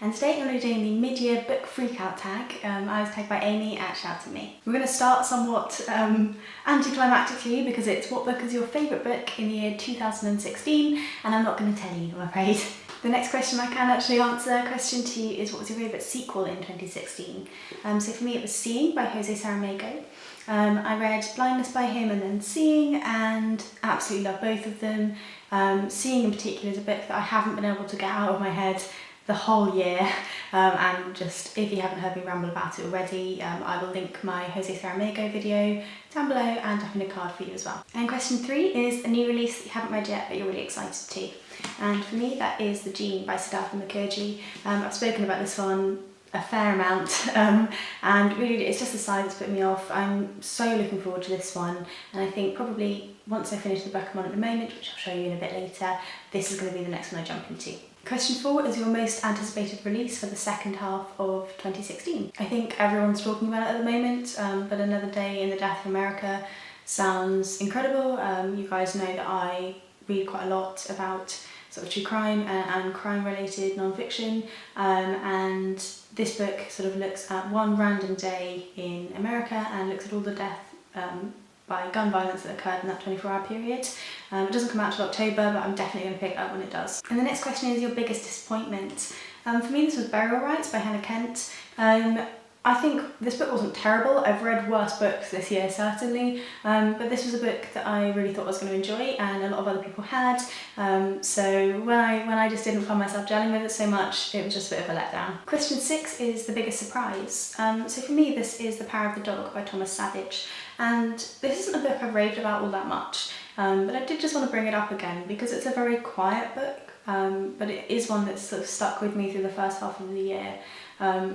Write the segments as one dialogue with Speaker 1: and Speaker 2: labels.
Speaker 1: and today I'm going to be doing the mid-year book freakout tag. I was tagged by Amy at Shout at Me. We're going to start somewhat anticlimactically because it's what book is your favourite book in the year 2016, and I'm not going to tell you, I'm afraid. The next question I can actually answer, question 2, is what was your favourite sequel in 2016? So for me it was Seeing by Jose Saramago. I read Blindness by him and then Seeing, and absolutely love both of them. Seeing in particular is a book that I haven't been able to get out of my head the whole year, and just if you haven't heard me ramble about it already, I will link my Jose Saramago video down below and up in a card for you as well. And question 3 is a new release that you haven't read yet but you're really excited to. And for me that is The Genie by Siddhartha Mukherjee. I've spoken about this one a fair amount, and really it's just the size that's put me off. I'm so looking forward to this one, and I think probably once I finish the book I'm on at the moment, which I'll show you in a bit later, this is going to be the next one I jump into. Question 4 is your most anticipated release for the second half of 2016. I think everyone's talking about it at the moment, but Another Day in the Death of America sounds incredible. You guys know that I read quite a lot about sort of true crime and crime related non-fiction, and this book sort of looks at one random day in America and looks at all the death by gun violence that occurred in that 24-hour period. It doesn't come out till October, but I'm definitely going to pick it up when it does. And the next question is your biggest disappointment. For me this was Burial Rites by Hannah Kent. I think this book wasn't terrible. I've read worse books this year certainly, but this was a book that I really thought I was going to enjoy and a lot of other people had. So when I just didn't find myself gelling with it so much, it was just a bit of a letdown. Question 6 is the biggest surprise. So for me this is The Power of the Dog by Thomas Savage, and this isn't a book I've raved about all that much, but I did just want to bring it up again because it's a very quiet book, but it is one that's sort of stuck with me through the first half of the year.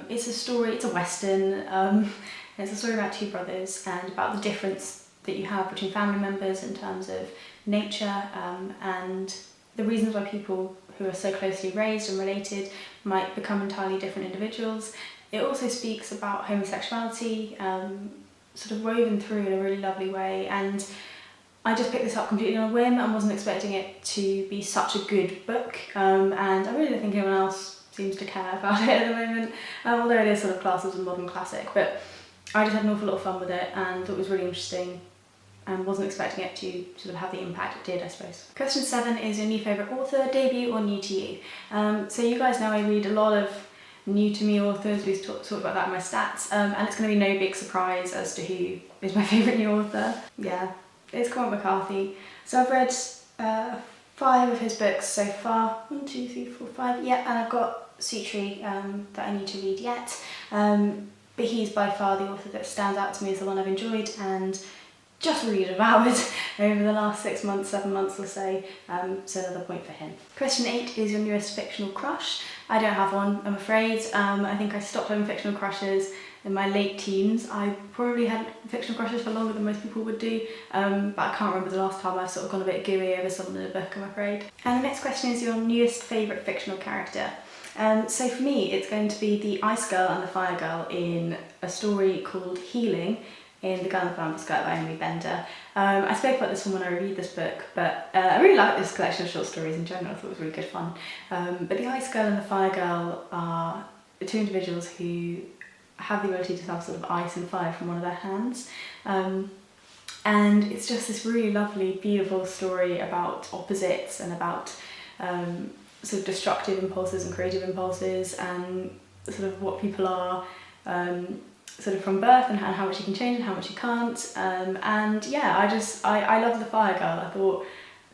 Speaker 1: It's a story, it's a western, it's a story about two brothers and about the difference that you have between family members in terms of nature, and the reasons why people who are so closely raised and related might become entirely different individuals. It also speaks about homosexuality, sort of woven through in a really lovely way, and I just picked this up completely on a whim and wasn't expecting it to be such a good book, and I really don't think anyone else seems to care about it at the moment, although it is sort of classed as a modern classic. But I just had an awful lot of fun with it and thought it was really interesting and wasn't expecting it to sort of have the impact it did, I suppose. Question 7 is your new favourite author, debut or new to you? So you guys know I read a lot of new to me authors. We've talked about that in my stats, and it's going to be no big surprise as to who is my favourite new author. Yeah, it's Cormac McCarthy. So I've read 5 of his books so far. 1, 2, 3, 4, 5. Yeah, and I've got Sweet Tree that I need to read yet. But he's by far the author that stands out to me as the one I've enjoyed and just really devoured over the last 6 months, 7 months or so. So another point for him. Question 8 is your newest fictional crush. I don't have one, I'm afraid. I think I stopped having fictional crushes in my late teens. I probably had fictional crushes for longer than most people would do, but I can't remember the last time I've sort of gone a bit gooey over someone in a book, I'm afraid. And the next question is your newest favourite fictional character. So for me it's going to be the Ice Girl and the Fire Girl in a story called Healing in The Girl in the Flannel Skirt by Emily Bender. I spoke about this one when I reviewed this book, but I really like this collection of short stories in general. I thought it was really good fun. But the Ice Girl and the Fire Girl are two individuals who have the ability to have sort of ice and fire from one of their hands. And it's just this really lovely, beautiful story about opposites and about sort of destructive impulses and creative impulses, and sort of what people are sort of from birth and how much you can change and how much you can't. And yeah, I love the Fire Girl. I thought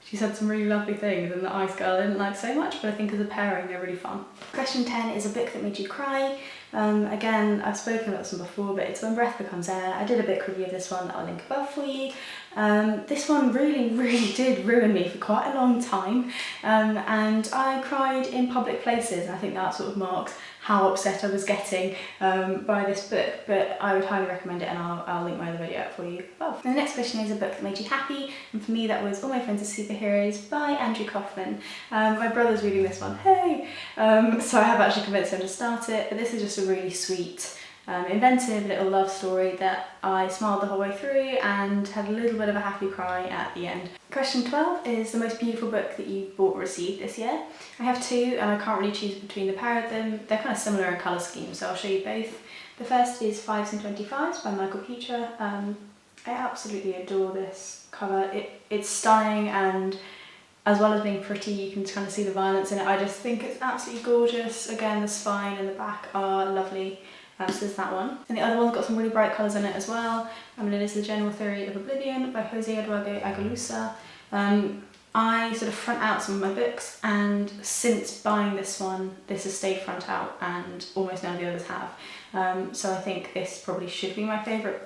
Speaker 1: she said some really lovely things, and the Ice Girl I didn't like so much, but I think as a pairing they're really fun. Question 10 is a book that made you cry. Again, I've spoken about this one before, but it's When Breath Becomes Air. I did a book review of this one that I'll link above for you. This one really did ruin me for quite a long time, and I cried in public places, and I think that sort of marks how upset I was getting by this book, but I would highly recommend it, and I'll link my other video up for you above. And the next question is a book that made you happy, and for me that was All My Friends Are Superheroes by Andrew Kaufman. My brother's reading this one, hey! So I have actually convinced him to start it, but this is just a really sweet, inventive little love story that I smiled the whole way through and had a little bit of a happy cry at the end. Question 12 is the most beautiful book that you've bought or received this year. I have two and I can't really choose between the pair of them. They're kind of similar in colour scheme, so I'll show you both. The first is 5s and 25s by Mukherjee. I absolutely adore this cover. It's stunning, and as well as being pretty, you can kind of see the violence in it. I just think it's absolutely gorgeous. Again, the spine and the back are lovely. So there's that one. And the other one's got some really bright colours in it as well. It is The General Theory of Oblivion by Jose Eduardo Agalusa. I sort of front out some of my books, and since buying this one, this has stayed front out and almost none of the others have. So I think this probably should be my favourite.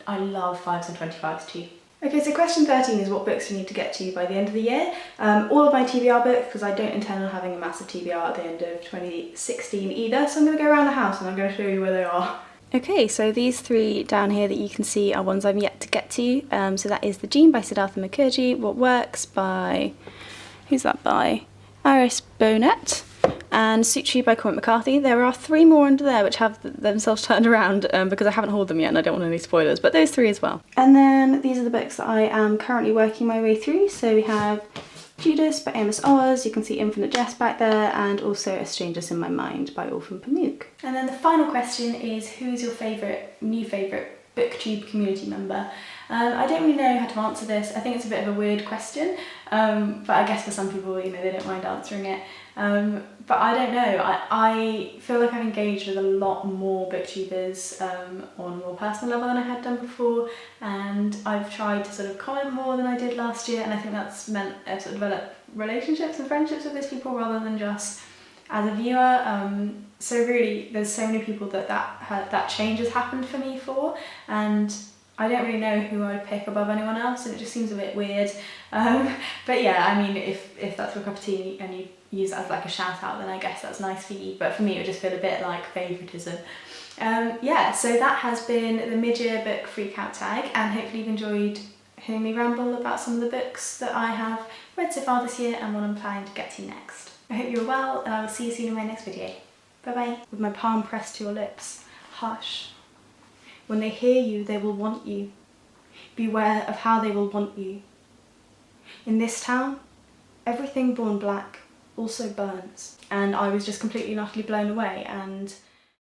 Speaker 1: I love 5s and 25s too. Okay, so question 13 is what books you need to get to by the end of the year. All of my TBR books, because I don't intend on having a massive TBR at the end of 2016 either, so I'm going to go around the house and I'm going to show you where they are. Okay, so these three down here that you can see are ones I'm yet to get to. So that is The Genie by Siddhartha Mukherjee, What Works by, who's that by? Iris Bonet, and Suchi by Cormac McCarthy. There are 3 more under there which have themselves turned around because I haven't hauled them yet and I don't want any spoilers, but those 3 as well. And then these are the books that I am currently working my way through. So we have Judas by Amos Oz, you can see Infinite Jest back there, and also A Stranger's in My Mind by Orphan Pamuk. And then the final question is, who is your new favourite BookTube community member? I don't really know how to answer this. I think it's a bit of a weird question, but I guess for some people, they don't mind answering it. But I don't know, I feel like I've engaged with a lot more booktubers on a more personal level than I had done before, and I've tried to sort of comment more than I did last year, and I think that's meant I've sort of developed relationships and friendships with those people rather than just as a viewer. So really, there's so many people that change has happened for me for, and I don't really know who I'd pick above anyone else, and it just seems a bit weird. But yeah, I mean, if that's your cup of tea and you use it as like a shout out, then I guess that's nice for you, but for me it would just feel a bit like favouritism. Yeah, so that has been the mid-year book Freakout tag, and hopefully you've enjoyed hearing me ramble about some of the books that I have read so far this year and what I'm planning to get to next. I hope you're well, and I will see you soon in my next video. Bye bye. With my palm pressed to your lips, hush. When they hear you, they will want you. Beware of how they will want you. In this town, everything born black also burns. And I was just completely and utterly blown away, and